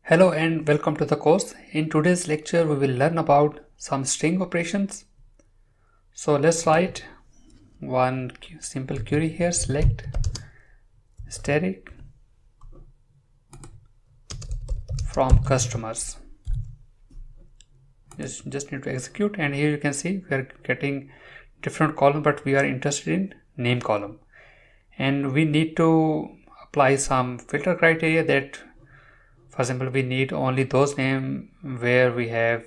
Hello and welcome to the course. In today's lecture we will learn about some string operations. So let's write one simple query here. Select static from customers. Just need to execute, and here you can see we are getting different column, but we are interested in name column, and we need to apply some filter criteria that, for example, we need only those names where we have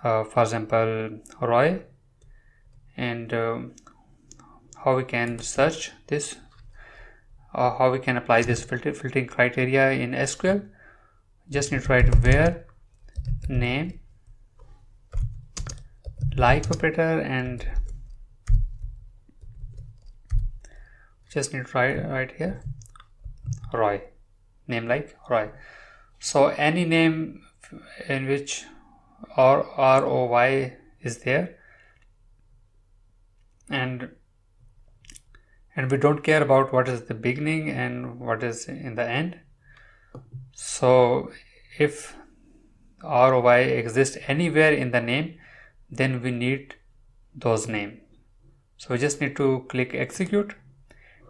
for example Roy, and how we can search this, or how we can apply this filtering criteria in SQL. Just need to write where name like operator, and just need to write here Roy, name like Roy. So any name in which ROY is there, and we don't care about what is the beginning and what is in the end. So if ROY exists anywhere in the name, then we need those names. So we just need to click execute,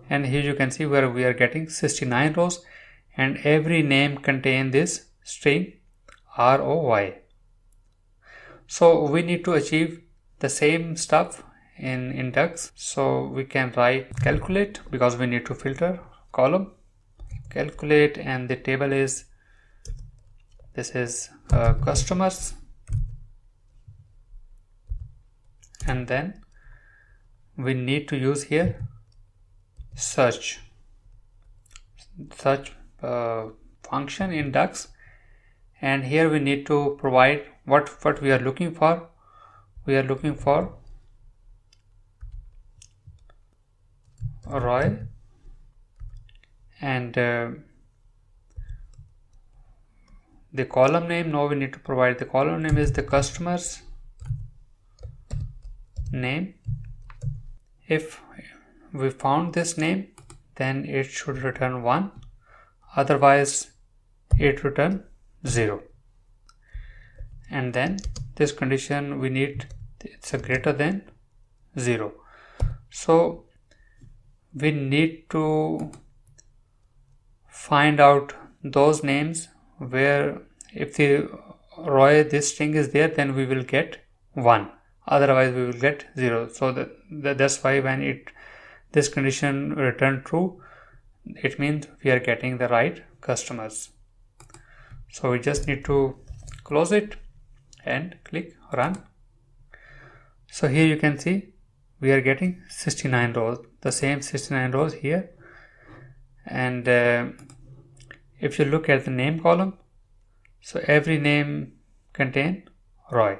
and here you can see where we are getting 69 rows, and every name contains this string ROY. So we need to achieve the same stuff in DAX. So we can write calculate, because we need to filter column, calculate, and the table is customers, and then we need to use here search function in DAX, and here we need to provide what we are looking for. We are looking for Roy, and the column name, now we need to provide the column name is the customers name. If we found this name, then it should return 1, otherwise it return 0. And then this condition we need, it's a greater than 0. So we need to find out those names where if the Roy, this string is there, then we will get 1, otherwise we will get 0. So that's why when this condition return true, it means we are getting the right customers. So we just need to close it and click run. So here you can see we are getting 69 rows, the same 69 rows here. And if you look at the name column, so every name contain Roy.